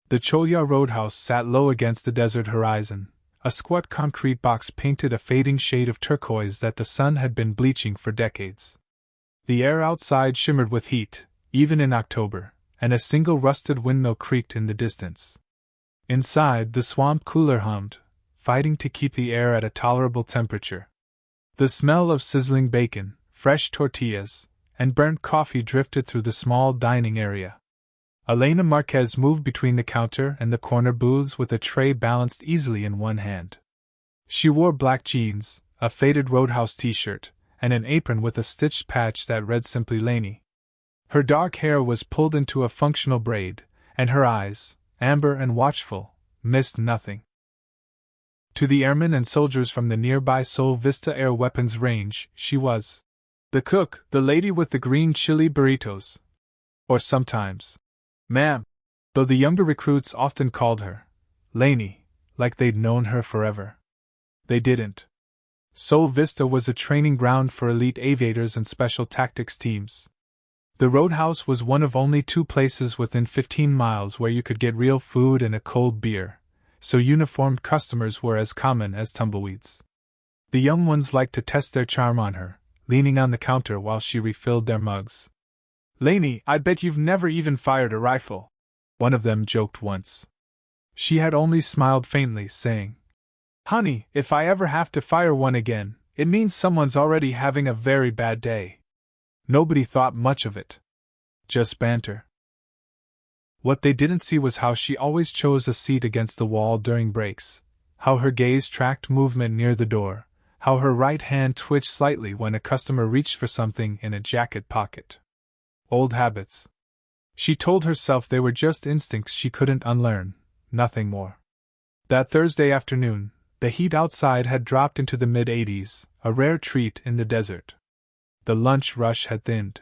The Choya Roadhouse sat low against the desert horizon, a squat concrete box painted a fading shade of turquoise that the sun had been bleaching for decades. The air outside shimmered with heat, even in October, and a single rusted windmill creaked in the distance. Inside, the swamp cooler hummed, fighting to keep the air at a tolerable temperature. The smell of sizzling bacon, fresh tortillas, and burnt coffee drifted through the small dining area. Elena Marquez moved between the counter and the corner booths with a tray balanced easily in one hand. She wore black jeans, a faded Roadhouse t-shirt, and an apron with a stitched patch that read simply Laney. Her dark hair was pulled into a functional braid, and her eyes, amber and watchful, missed nothing. To the airmen and soldiers from the nearby Sol Vista Air Weapons Range, she was the cook, the lady with the green chili burritos. Or sometimes, ma'am, though the younger recruits often called her Laney, like they'd known her forever. They didn't. Sol Vista was a training ground for elite aviators and special tactics teams. The Roadhouse was one of only 2 places within 15 miles where you could get real food and a cold beer, so uniformed customers were as common as tumbleweeds. The young ones liked to test their charm on her, leaning on the counter while she refilled their mugs. "Laney, I bet you've never even fired a rifle," one of them joked once. She had only smiled faintly, saying, "Honey, if I ever have to fire one again, it means someone's already having a very bad day." Nobody thought much of it. Just banter. What they didn't see was how she always chose a seat against the wall during breaks, how her gaze tracked movement near the door, how her right hand twitched slightly when a customer reached for something in a jacket pocket. Old habits. She told herself they were just instincts she couldn't unlearn, nothing more. That Thursday afternoon, the heat outside had dropped into the mid-80s, a rare treat in the desert. The lunch rush had thinned.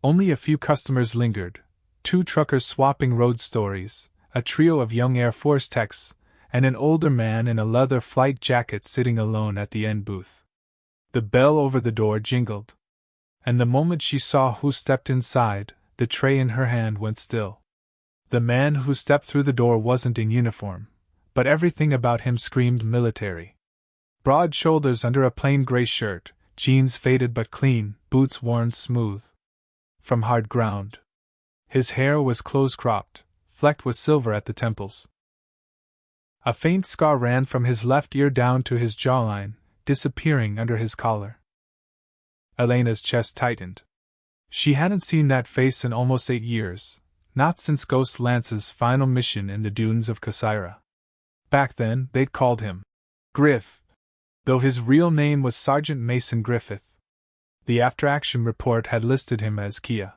Only a few customers lingered, 2 truckers swapping road stories, a trio of young Air Force techs, and an older man in a leather flight jacket sitting alone at the end booth. The bell over the door jingled. And the moment she saw who stepped inside, the tray in her hand went still. The man who stepped through the door wasn't in uniform, but everything about him screamed military. Broad shoulders under a plain gray shirt, jeans faded but clean, boots worn smooth from hard ground. His hair was close-cropped, flecked with silver at the temples. A faint scar ran from his left ear down to his jawline, disappearing under his collar. Elena's chest tightened. She hadn't seen that face in almost 8 years, not since Ghost Lance's final mission in the dunes of Kasaira. Back then, they'd called him Griff, though his real name was Sergeant Mason Griffith. The after-action report had listed him as Kia.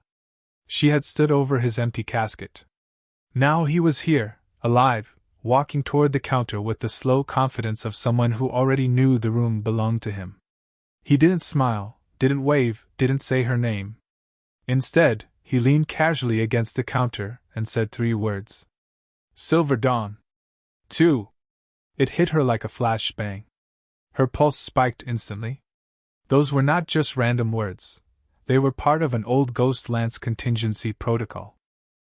She had stood over his empty casket. Now he was here, alive, walking toward the counter with the slow confidence of someone who already knew the room belonged to him. He didn't smile, didn't wave, didn't say her name. Instead, he leaned casually against the counter and said 3 words. "Silver Dawn." 2. It hit her like a flashbang. Her pulse spiked instantly. Those were not just random words. They were part of an old Ghost Lance contingency protocol.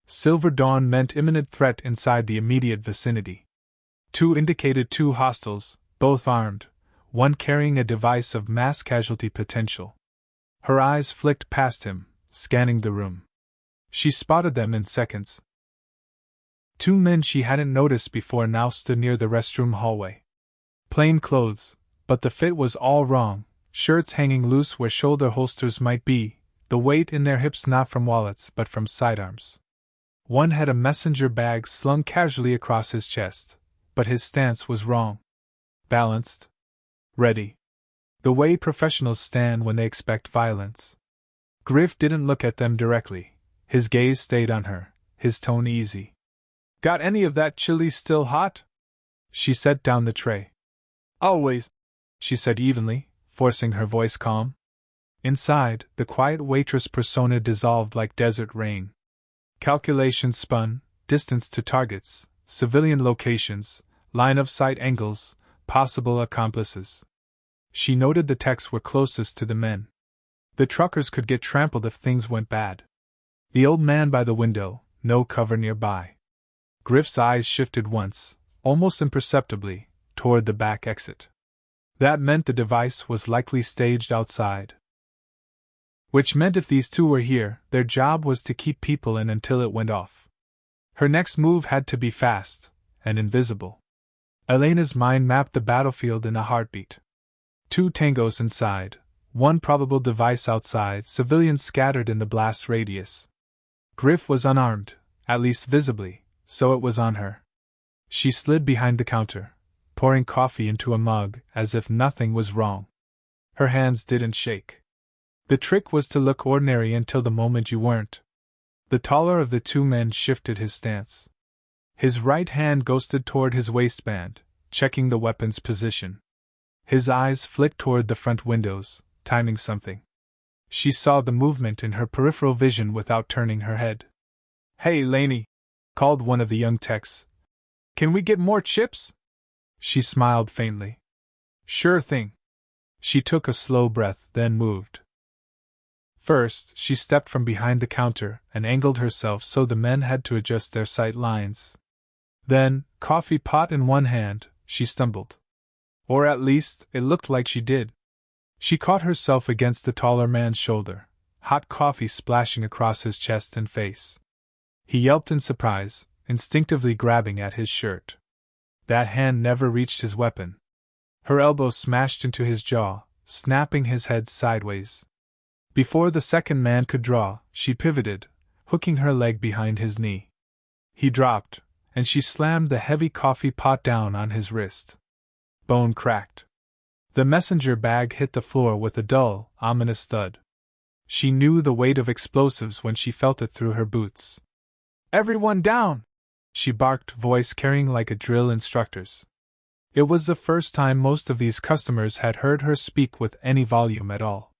Silver Dawn meant imminent threat inside the immediate vicinity. 2 indicated 2 hostiles, both armed, one carrying a device of mass casualty potential. Her eyes flicked past him, scanning the room. She spotted them in seconds. 2 men she hadn't noticed before now stood near the restroom hallway. Plain clothes, but the fit was all wrong, shirts hanging loose where shoulder holsters might be, the weight in their hips not from wallets but from sidearms. One had a messenger bag slung casually across his chest, but his stance was wrong. Balanced. Ready. The way professionals stand when they expect violence. Griff didn't look at them directly. His gaze stayed on her, his tone easy. "Got any of that chili still hot?" She set down the tray. "Always," she said evenly, forcing her voice calm. Inside, the quiet waitress persona dissolved like desert rain. Calculations spun, distance to targets, civilian locations, line-of-sight angles, possible accomplices. She noted the techs were closest to the men. The truckers could get trampled if things went bad. The old man by the window, no cover nearby. Griff's eyes shifted once, almost imperceptibly, toward the back exit. That meant the device was likely staged outside. Which meant if these two were here, their job was to keep people in until it went off. Her next move had to be fast, and invisible. Elena's mind mapped the battlefield in a heartbeat. 2 tangos inside, 1 probable device outside, civilians scattered in the blast radius. Griff was unarmed, at least visibly, so it was on her. She slid behind the counter, pouring coffee into a mug as if nothing was wrong. Her hands didn't shake. The trick was to look ordinary until the moment you weren't. The taller of the 2 men shifted his stance. His right hand ghosted toward his waistband, checking the weapon's position. His eyes flicked toward the front windows, timing something. She saw the movement in her peripheral vision without turning her head. "Hey, Laney," called one of the young techs. "Can we get more chips?" She smiled faintly. "Sure thing." She took a slow breath, then moved. First, she stepped from behind the counter and angled herself so the men had to adjust their sight lines. Then, coffee pot in one hand, she stumbled. Or at least, it looked like she did. She caught herself against the taller man's shoulder, hot coffee splashing across his chest and face. He yelped in surprise, instinctively grabbing at his shirt. That hand never reached his weapon. Her elbow smashed into his jaw, snapping his head sideways. Before the second man could draw, she pivoted, hooking her leg behind his knee. He dropped, and she slammed the heavy coffee pot down on his wrist. Bone cracked. The messenger bag hit the floor with a dull, ominous thud. She knew the weight of explosives when she felt it through her boots. "Everyone down!" she barked, voice carrying like a drill instructor's. It was the first time most of these customers had heard her speak with any volume at all.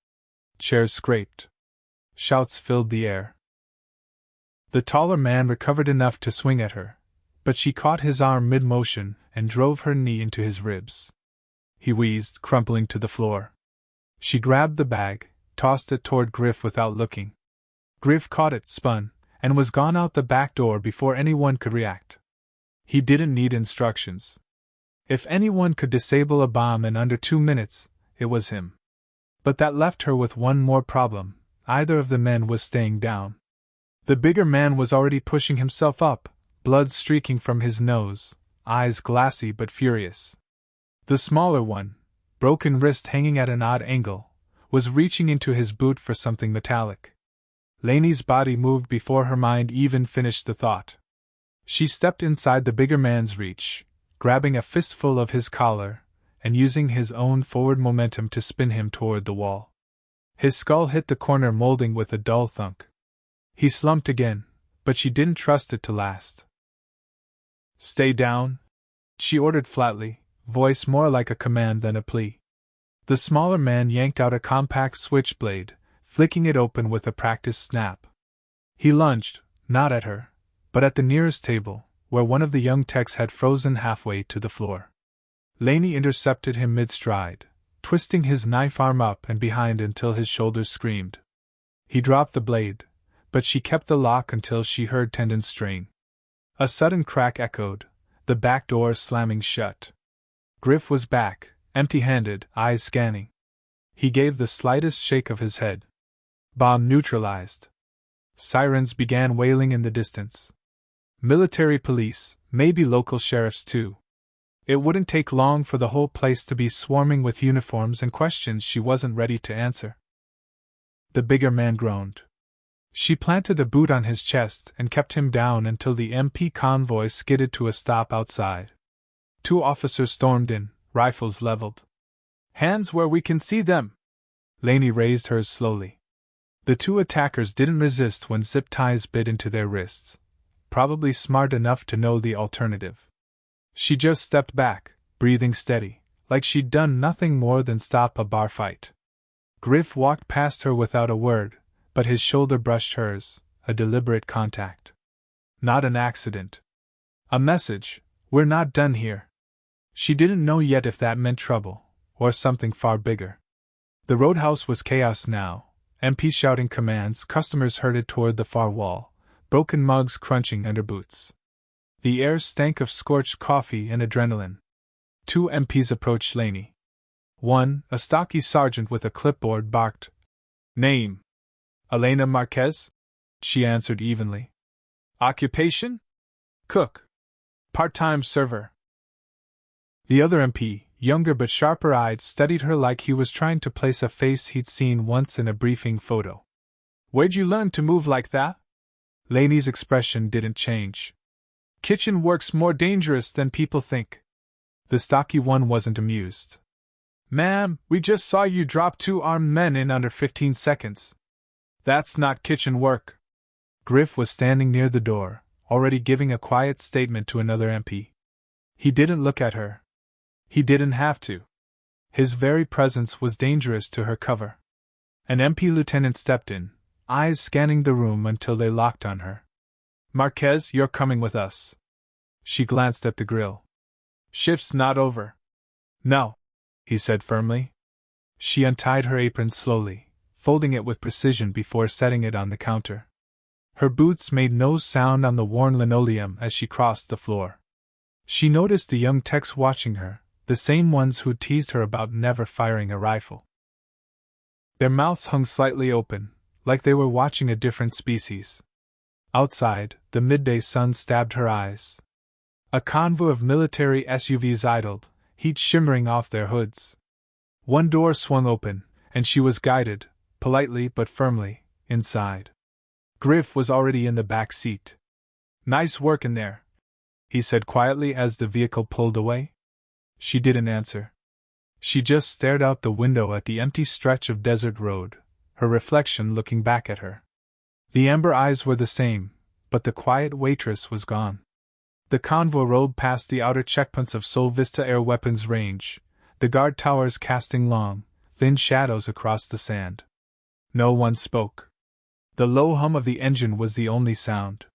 Chairs scraped. Shouts filled the air. The taller man recovered enough to swing at her, but she caught his arm mid-motion and drove her knee into his ribs. He wheezed, crumpling to the floor. She grabbed the bag, tossed it toward Griff without looking. Griff caught it, spun, and was gone out the back door before anyone could react. He didn't need instructions. If anyone could disable a bomb in under 2 minutes, it was him. But that left her with one more problem: either of the men was staying down. The bigger man was already pushing himself up, blood streaking from his nose, eyes glassy but furious. The smaller one, broken wrist hanging at an odd angle, was reaching into his boot for something metallic. Laney's body moved before her mind even finished the thought. She stepped inside the bigger man's reach, grabbing a fistful of his collar, and using his own forward momentum to spin him toward the wall. His skull hit the corner molding with a dull thunk. He slumped again, but she didn't trust it to last. "Stay down," she ordered flatly, voice more like a command than a plea. The smaller man yanked out a compact switchblade, flicking it open with a practiced snap. He lunged, not at her, but at the nearest table, where one of the young techs had frozen halfway to the floor. Laney intercepted him mid-stride, twisting his knife arm up and behind until his shoulders screamed. He dropped the blade, but she kept the lock until she heard tendons strain. A sudden crack echoed, the back door slamming shut. Griff was back, empty-handed, eyes scanning. He gave the slightest shake of his head. Bomb neutralized. Sirens began wailing in the distance. Military police, maybe local sheriffs too. It wouldn't take long for the whole place to be swarming with uniforms and questions she wasn't ready to answer. The bigger man groaned. She planted a boot on his chest and kept him down until the MP convoy skidded to a stop outside. 2 officers stormed in, rifles leveled. "Hands where we can see them!" Laney raised hers slowly. The 2 attackers didn't resist when zip ties bit into their wrists, probably smart enough to know the alternative. She just stepped back, breathing steady, like she'd done nothing more than stop a bar fight. Griff walked past her without a word, but his shoulder brushed hers, a deliberate contact. Not an accident. A message: "We're not done here." She didn't know yet if that meant trouble, or something far bigger. The roadhouse was chaos now, MPs shouting commands, customers herded toward the far wall, broken mugs crunching under boots. The air stank of scorched coffee and adrenaline. 2 MPs approached Laney. One, a stocky sergeant with a clipboard, barked, "Name?" "Elena Marquez," she answered evenly. "Occupation?" "Cook. Part-time server." The other MP, younger but sharper-eyed, studied her like he was trying to place a face he'd seen once in a briefing photo. "Where'd you learn to move like that?" Laney's expression didn't change. "Kitchen work's more dangerous than people think." The stocky one wasn't amused. "Ma'am, we just saw you drop 2 armed men in under 15 seconds. That's not kitchen work." Griff was standing near the door, already giving a quiet statement to another MP. He didn't look at her. He didn't have to. His very presence was dangerous to her cover. An MP lieutenant stepped in, eyes scanning the room until they locked on her. "Marquez, you're coming with us." She glanced at the grill. "Shift's not over." "No," he said firmly. She untied her apron slowly, folding it with precision before setting it on the counter. Her boots made no sound on the worn linoleum as she crossed the floor. She noticed the young techs watching her, the same ones who'd teased her about never firing a rifle. Their mouths hung slightly open, like they were watching a different species. Outside, the midday sun stabbed her eyes. A convoy of military SUVs idled, heat shimmering off their hoods. One door swung open, and she was guided, politely but firmly, inside. Griff was already in the back seat. "Nice work in there," he said quietly as the vehicle pulled away. She didn't answer. She just stared out the window at the empty stretch of desert road, her reflection looking back at her. The amber eyes were the same, but the quiet waitress was gone. The convoy rolled past the outer checkpoints of Sol Vista Air Weapons Range, the guard towers casting long, thin shadows across the sand. No one spoke. The low hum of the engine was the only sound.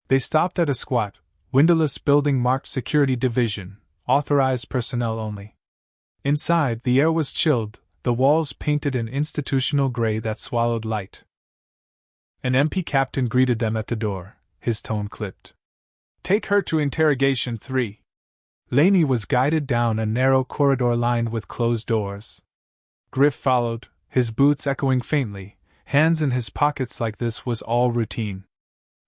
They stopped at a squat, windowless building marked Security Division, authorized personnel only. Inside, the air was chilled, the walls painted an institutional gray that swallowed light. An MP captain greeted them at the door, his tone clipped. "Take her to interrogation 3. Laney was guided down a narrow corridor lined with closed doors. Griff followed, his boots echoing faintly, hands in his pockets like this was all routine.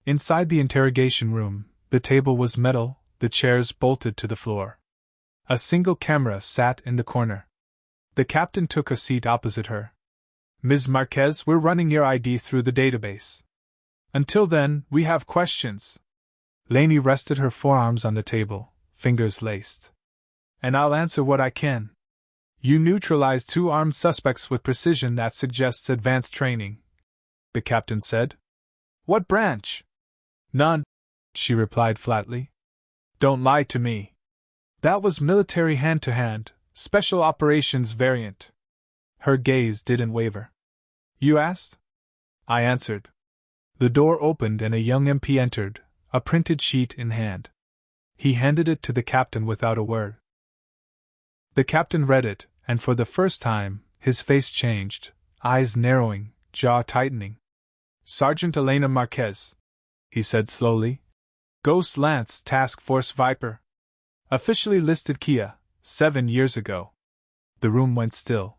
Inside the interrogation room, the table was metal, the chairs bolted to the floor. A single camera sat in the corner. The captain took a seat opposite her. "Ms. Marquez, we're running your ID through the database. Until then, we have questions." Laney rested her forearms on the table, fingers laced. "And I'll answer what I can. You neutralized 2 armed suspects with precision that suggests advanced training," the captain said. "What branch?" "None," she replied flatly. "Don't lie to me. That was military hand-to-hand, special operations variant." Her gaze didn't waver. "You asked?" I answered. The door opened and a young MP entered, a printed sheet in hand. He handed it to the captain without a word. The captain read it, and for the first time, his face changed, eyes narrowing, jaw tightening. "Sergeant Elena Marquez," he said slowly. "Ghost Lance Task Force Viper. Officially listed Kia, 7 years ago." The room went still.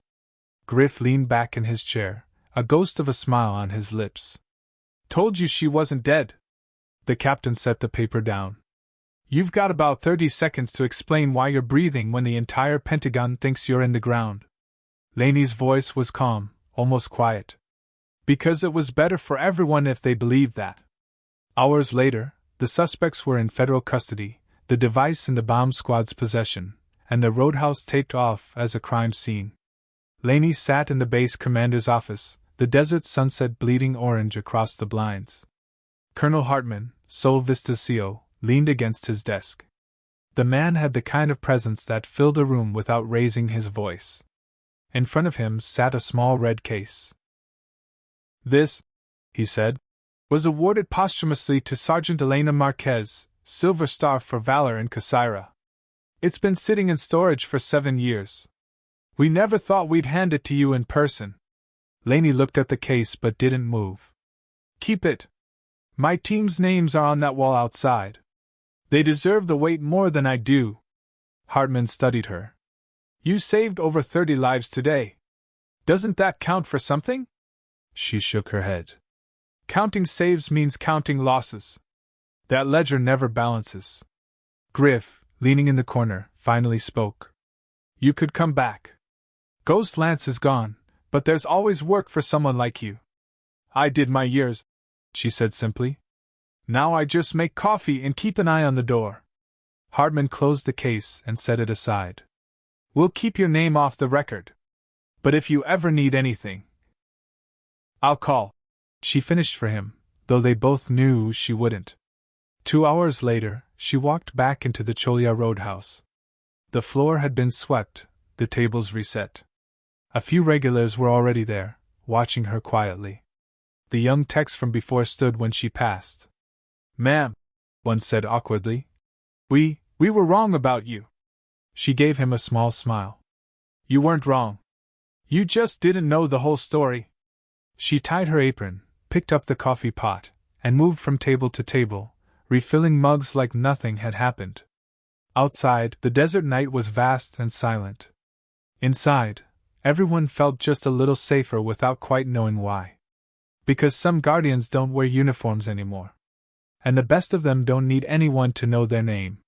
Griff leaned back in his chair, a ghost of a smile on his lips. "Told you she wasn't dead." The captain set the paper down. "You've got about 30 seconds to explain why you're breathing when the entire Pentagon thinks you're in the ground." Laney's voice was calm, almost quiet. "Because it was better for everyone if they believed that." Hours later, the suspects were in federal custody, the device in the bomb squad's possession, and the roadhouse taped off as a crime scene. Laney sat in the base commander's office, the desert sunset bleeding orange across the blinds. Colonel Hartman, Sol Vista's CO, leaned against his desk. The man had the kind of presence that filled a room without raising his voice. In front of him sat a small red case. "This," he said, "was awarded posthumously to Sergeant Elena Marquez, Silver Star for Valor in Casaira. It's been sitting in storage for 7 years. We never thought we'd hand it to you in person." Laney looked at the case but didn't move. "Keep it. My team's names are on that wall outside." They deserve the wait more than I do. Hartman studied her. You saved over 30 lives today. Doesn't that count for something? She shook her head. Counting saves means counting losses. That ledger never balances. Griff, leaning in the corner, finally spoke. You could come back. Ghost Lance is gone, but there's always work for someone like you. I did my years, she said simply. Now I just make coffee and keep an eye on the door. Hartman closed the case and set it aside. We'll keep your name off the record. But if you ever need anything, I'll call. She finished for him, though they both knew she wouldn't. 2 hours later, she walked back into the Cholia Roadhouse. The floor had been swept, the tables reset. A few regulars were already there, watching her quietly. The young techs from before stood when she passed. Ma'am, one said awkwardly. We were wrong about you. She gave him a small smile. You weren't wrong. You just didn't know the whole story. She tied her apron, picked up the coffee pot, and moved from table to table, refilling mugs like nothing had happened. Outside, the desert night was vast and silent. Inside, everyone felt just a little safer without quite knowing why. Because some guardians don't wear uniforms anymore. And the best of them don't need anyone to know their name.